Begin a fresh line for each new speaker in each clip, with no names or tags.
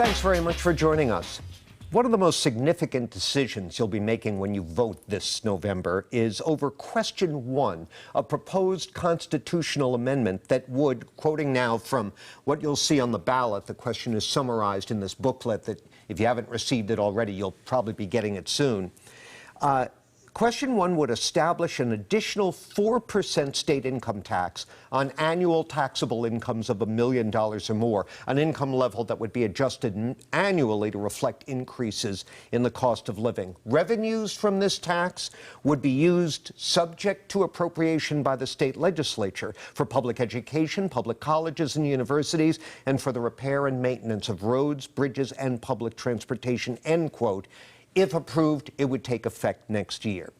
Thanks very much for joining us. One of the most significant decisions you'll be making when you vote this November is over question 1, a proposed constitutional amendment that would, quoting now from what you'll see on the ballot, the question is summarized in this booklet that if you haven't received it already, you'll probably be getting it soon. Question 1 would establish an additional 4% state income tax on annual taxable incomes of $1 million or more, an income level that would be adjusted annually to reflect increases in the cost of living. Revenues from this tax would be used subject to appropriation by the state legislature for public education, public colleges and universities, and for the repair and maintenance of roads, bridges, and public transportation, end quote. If approved, it would take effect next year.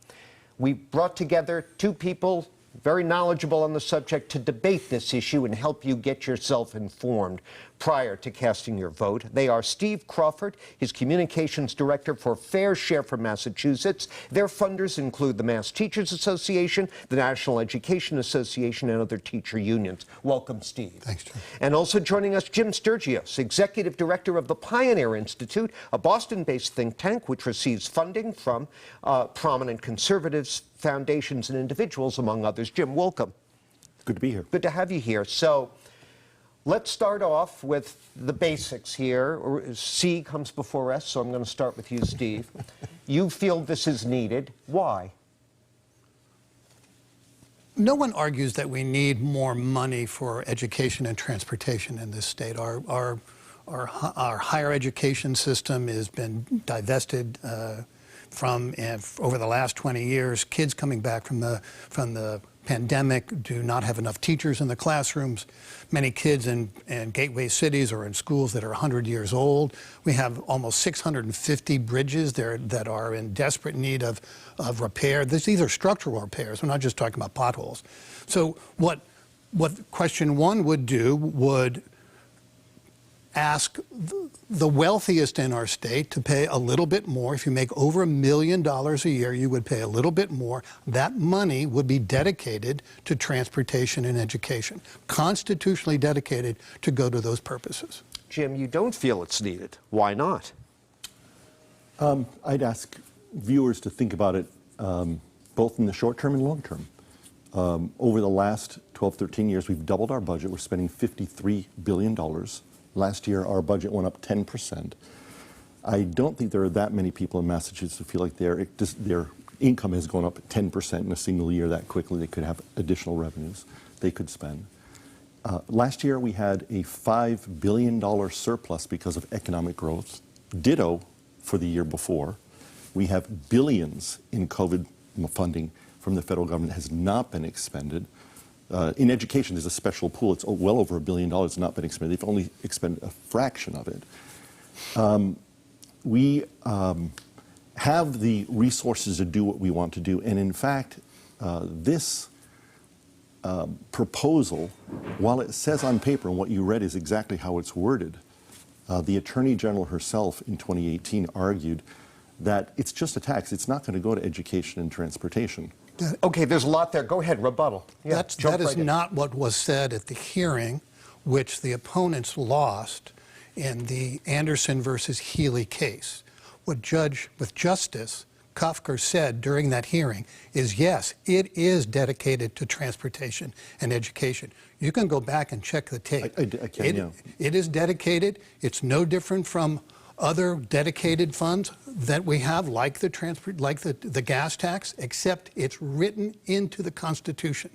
We brought together two people very knowledgeable on the subject to debate this issue and help you get yourself informed prior to casting your vote. They are Steve Crawford, his communications director for Fair Share for Massachusetts. Their funders include the Mass Teachers Association, the National Education Association, and other teacher unions. Welcome, Steve.
Thanks, John.
And also joining us, Jim Stergios, executive director of the Pioneer Institute, a Boston-based think tank which receives funding from prominent conservatives, foundations, and individuals, among others. Jim, welcome.
Good to be here.
Good to have you here. So let's start off with the basics here. C comes before S, so I'm going to start with you, Steve. You feel this is needed. Why?
No one argues that we need more money for education and transportation in this state. Our higher education system has been divested from over the last 20 years. Kids coming back from the pandemic do not have enough teachers in the classrooms. Many kids in gateway cities are in schools that are 100 years old. We have almost 650 bridges there that are in desperate need of repair. These are structural repairs. We're not just talking about potholes. So what question 1 would do would ask the wealthiest in our state to pay a little bit more. If you make over $1 million a year, you would pay a little bit more. That money would be dedicated to transportation and education, constitutionally dedicated to go to those purposes.
Jim, you don't feel it's needed. Why not?
I'd ask viewers to think about it both in the short term and long term. Over the last 12, 13 years, we've doubled our budget. We're spending $53 billion. Last year, our budget went up 10%. I don't think there are that many people in Massachusetts who feel like their income has gone up 10% in a single year that quickly. They could have additional revenues they could spend. Last year, we had a $5 billion surplus because of economic growth. Ditto for the year before. We have billions in COVID funding from the federal government that has not been expended. In education, there's a special pool. It's well over $1 billion not been expended. They've only expended a fraction of it. We have the resources to do what we want to do. And in fact, this proposal, while it says on paper, and what you read is exactly how it's worded, the Attorney General herself in 2018 argued that it's just a tax. It's not going to go to education and transportation.
Okay, there's a lot there. Go ahead, rebuttal. Yeah,
that is not what was said at the hearing, which the opponents lost in the Anderson versus Healy case. What Justice Kafker said during that hearing is, yes, it is dedicated to transportation and education. You can go back and check the tape.
I can, yeah.
It is dedicated. It's no different from other dedicated funds that we have, like the gas tax, except it's written into the Constitution.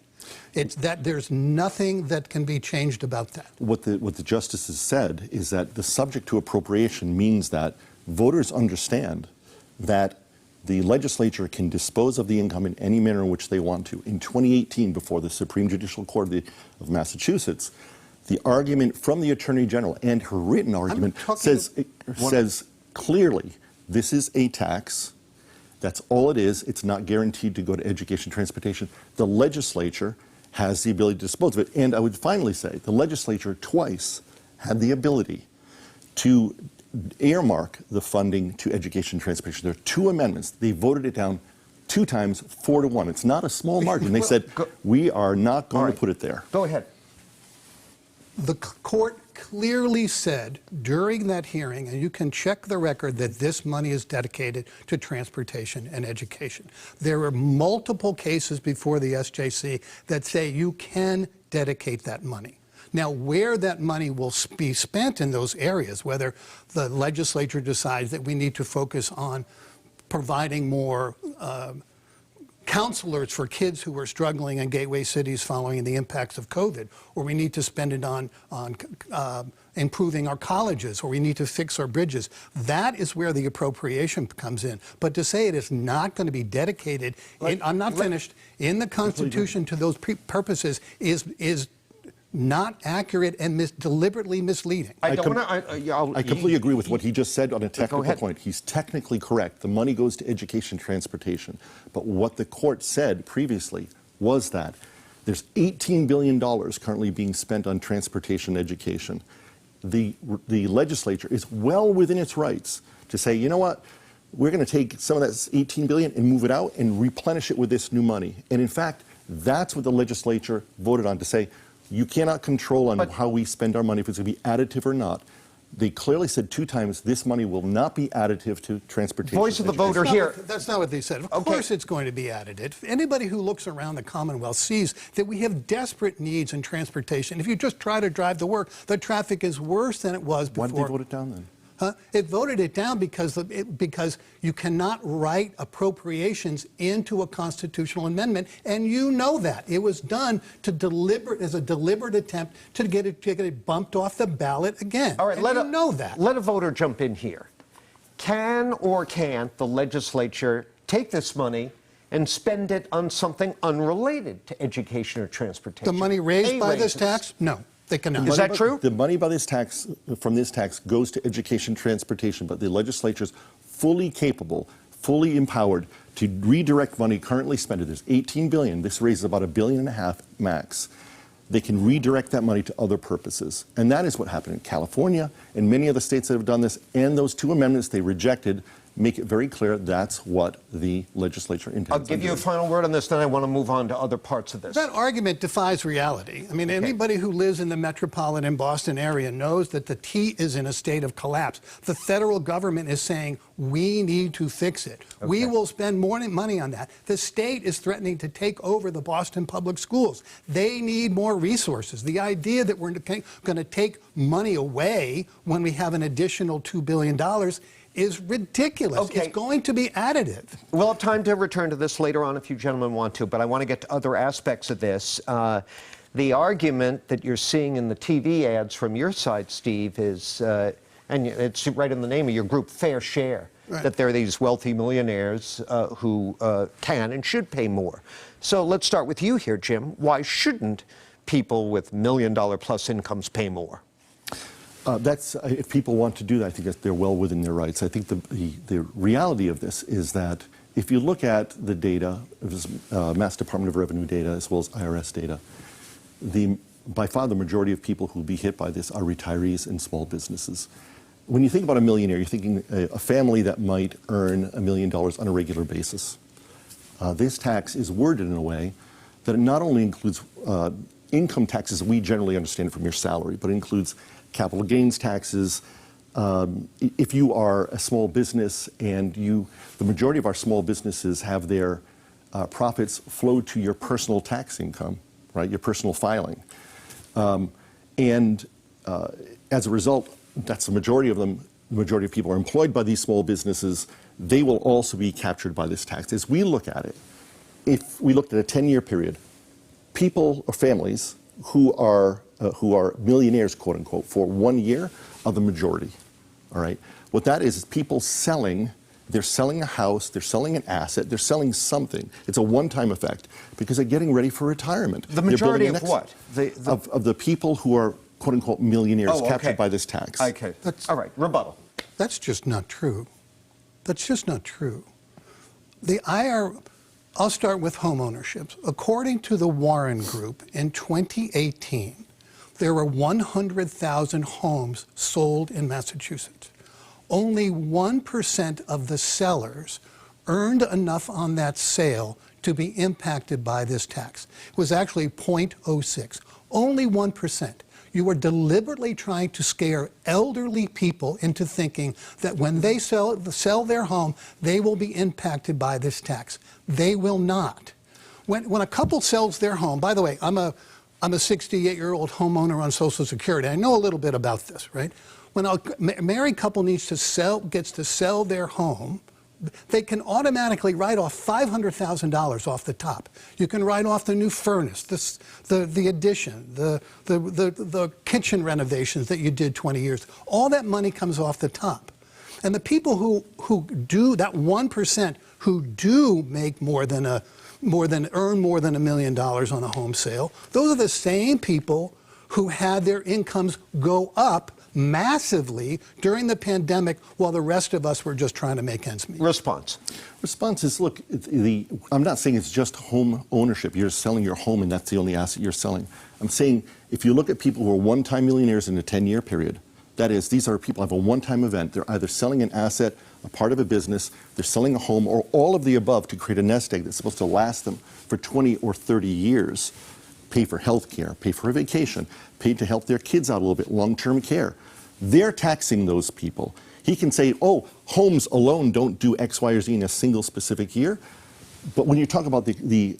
It's that there's nothing that can be changed about that.
What the justices said is that the subject to appropriation means that voters understand that the legislature can dispose of the income in any manner in which they want to. In 2018, before the Supreme Judicial Court of Massachusetts, the argument from the Attorney General and her written argument says clearly this is a tax. That's all it is. It's not guaranteed to go to education, transportation. The legislature has the ability to dispose of it. And I would finally say the legislature twice had the ability to earmark the funding to education and transportation. There are 2 amendments. They voted it down 2 times, 4-1. It's not a small margin. They said, we are not going to put it there.
Go ahead.
The court clearly said during that hearing, and you can check the record, that this money is dedicated to transportation and education. There are multiple cases before the SJC that say you can dedicate that money. Now, where that money will be spent in those areas, whether the legislature decides that we need to focus on providing more counselors for kids who are struggling in gateway cities following the impacts of COVID, or we need to spend it on improving our colleges, or we need to fix our bridges. That is where the appropriation comes in. But to say it is not going to be dedicated, I'm not finished, in the Constitution to those purposes is not accurate and deliberately misleading.
I completely agree with what he just said on a technical point. He's technically correct. The money goes to education, transportation. But what the court said previously was that there's $18 billion currently being spent on transportation and education. The legislature is well within its rights to say, you know what, we're going to take some of that $18 billion and move it out and replenish it with this new money. And in fact, that's what the legislature voted on, to say, you cannot control on how we spend our money, if it's going to be additive or not. They clearly said 2 times this money will not be additive to transportation.
Voice of the voter here.
That's not what they said. Of course it's going to be additive. Anybody who looks around the Commonwealth sees that we have desperate needs in transportation. If you just try to drive to work, the traffic is worse than it was before.
Why did they vote it down then?
It voted it down because you cannot write appropriations into a constitutional amendment, and you know that. It was done as a deliberate attempt to get it bumped off the ballot again.
All right,
you know that.
Let a voter jump in here. Can or can't the legislature take this money and spend it on something unrelated to education or transportation?
The money raised by this tax? No. They cannot.
Is that true?
The money by this tax, from this tax, goes to education, transportation, but the legislature is fully capable, fully empowered to redirect money currently spent. There's $18 billion. This raises about $1.5 billion max. They can redirect that money to other purposes. And that is what happened in California and many other states that have done this. And those 2 amendments they rejected make it very clear that's what the legislature intends.
I'll give you a final word on this, then I want to move on to other parts of this.
That argument defies reality. I mean, anybody who lives in the metropolitan Boston area knows that the T is in a state of collapse. The federal government is saying, we need to fix it. We will spend more money on that. The state is threatening to take over the Boston public schools. They need more resources. The idea that we're going to take money away when we have an additional $2 billion is ridiculous. It's going to be additive.
We'll have time to return to this later on if you gentlemen want to, but I want to get to other aspects of this. The argument that you're seeing in the TV ads from your side, Steve, is, and it's right in the name of your group, fair share, that there are these wealthy millionaires who can and should pay more. So let's start with you here, Jim. Why shouldn't people with $1 million plus incomes pay more?
If people want to do that, I think that they're well within their rights. I think the reality of this is that if you look at the data, Mass Department of Revenue data as well as IRS data, by far the majority of people who will be hit by this are retirees and small businesses. When you think about a millionaire, you're thinking a family that might earn $1 million on a regular basis. This tax is worded in a way that it not only includes income taxes that we generally understand from your salary, but it includes capital gains taxes. If you are a small business and the majority of our small businesses have their profits flow to your personal tax income, right, your personal filing. As a result, that's the majority of them, the majority of people are employed by these small businesses. They will also be captured by this tax. As we look at it, if we looked at a 10-year period, people or families who are millionaires, quote unquote, for 1 year are the majority. All right. What that is people selling. They're selling a house. They're selling an asset. They're selling something. It's a one-time effect because they're getting ready for retirement.
The majority of what?
Of the people who are quote unquote millionaires captured by this tax.
Okay. All right. Rebuttal.
That's just not true. That's just not true. I'll start with home ownership. According to the Warren Group, in 2018, there were 100,000 homes sold in Massachusetts. Only 1% of the sellers earned enough on that sale to be impacted by this tax. It was actually 0.06. Only 1%. You are deliberately trying to scare elderly people into thinking that when they sell their home, they will be impacted by this tax. They will not. When a couple sells their home, by the way, I'm a 68-year-old homeowner on Social Security. I know a little bit about this, right? When a married couple gets to sell their home, they can automatically write off $500,000 off the top. You can write off the new furnace, the addition, the kitchen renovations that you did 20 years. All that money comes off the top. And the people who do, that 1% who do make earn more than $1 million on a home sale, those are the same people who had their incomes go up massively during the pandemic while the rest of us were just trying to make ends meet.
Response.
Response is, look, I'm not saying it's just home ownership. You're selling your home and that's the only asset you're selling. I'm saying if you look at people who are one-time millionaires in a 10-year period, that is, these are people who have a one-time event. They're either selling an asset, a part of a business, they're selling a home, or all of the above to create a nest egg that's supposed to last them for 20 or 30 years. Pay for health care, pay for a vacation, pay to help their kids out a little bit, long-term care. They're taxing those people. He can say, oh, homes alone don't do X, Y, or Z in a single specific year. But when you talk about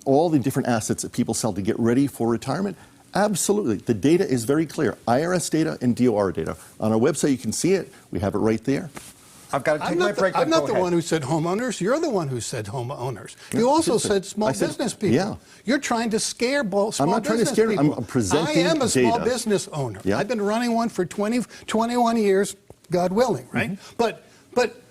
all the different assets that people sell to get ready for retirement, absolutely. The data is very clear. IRS data and DOR data. On our website, you can see it. We have it right there.
I've got to take my break.
I'm not the one who said homeowners. You're the one who said homeowners. You also said small business people.
Yeah.
You're trying to scare small business people.
I'm not trying to scare them. I'm presenting data.
I am a small business owner.
Yeah.
I've been running one for 21 years, God willing, right? Mm-hmm. But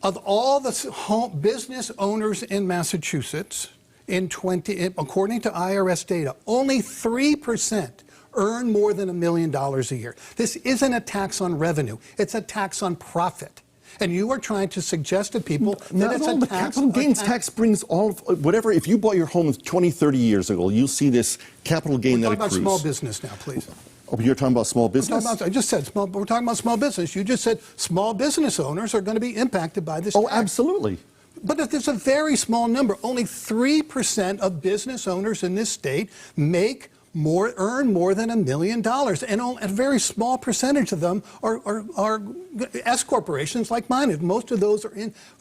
of all the business owners in Massachusetts, according to IRS data, only 3% earn more than $1 million a year. This isn't a tax on revenue. It's a tax on profit. And you are trying to suggest to people that it's a tax.
Capital gains tax brings all of whatever. If you bought your home 20, 30 years ago, you'll see this capital gain that accrues.
We're talking about small business now, please.
Oh, you're talking about small business?
I just said we're talking about small business. You just said small business owners are going to be impacted by this tax.
Oh, absolutely.
But there's a very small number. Only 3% of business owners in this state earn more than $1 million, and a very small percentage of them are S corporations like mine. And most of those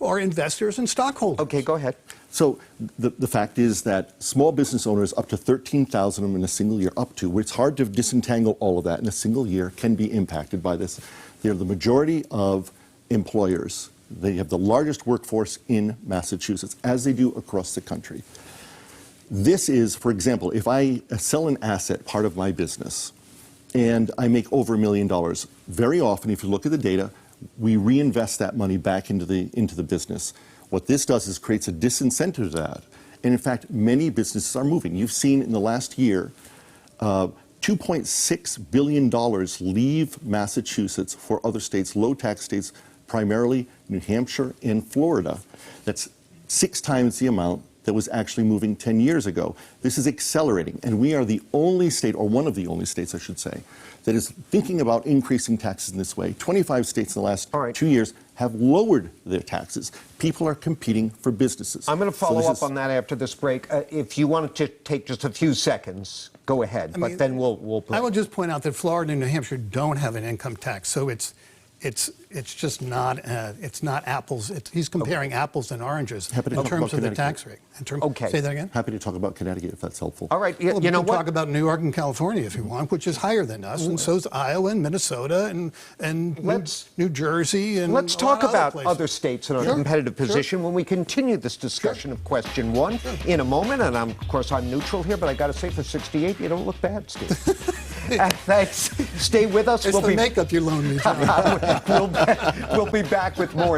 are investors and stockholders.
Okay, go ahead.
So the fact is that small business owners, up to 13,000 of them in a single year, it's hard to disentangle all of that in a single year, can be impacted by this. They're the majority of employers. They have the largest workforce in Massachusetts, as they do across the country. This is, for example, if I sell an asset, part of my business, and I make over $1 million, very often, if you look at the data, we reinvest that money back into the business. What this does is creates a disincentive to that. And in fact, many businesses are moving. You've seen in the last year, $2.6 billion leave Massachusetts for other states, low tax states, primarily New Hampshire and Florida. That's 6 times the amount that was actually moving 10 years ago. This is accelerating, and we are the only state, or one of the only states, I should say, that is thinking about increasing taxes in this way. 25 states in the last 2 years have lowered their taxes. People are competing for businesses.
I'm going to follow up on that after this break. If you wanted to take just a few seconds, go ahead, but then we'll
I will just point out that Florida and New Hampshire don't have an income tax, so it's just not apples. He's comparing apples and oranges in terms of the tax rate.
Okay.
Say that again?
Happy to talk about Connecticut if that's helpful.
All right.
Well, you know what? Talk about New York and California if you want, which is higher than us, and so's Iowa and Minnesota and New Jersey and
let's talk about
other
states in a competitive position when we continue this discussion of question 1 in a moment. And of course, I'm neutral here, but I got to say, for 68, you don't look bad, Steve. Thanks. Stay with us.
It's the makeup you loaned me.
We'll be back with more.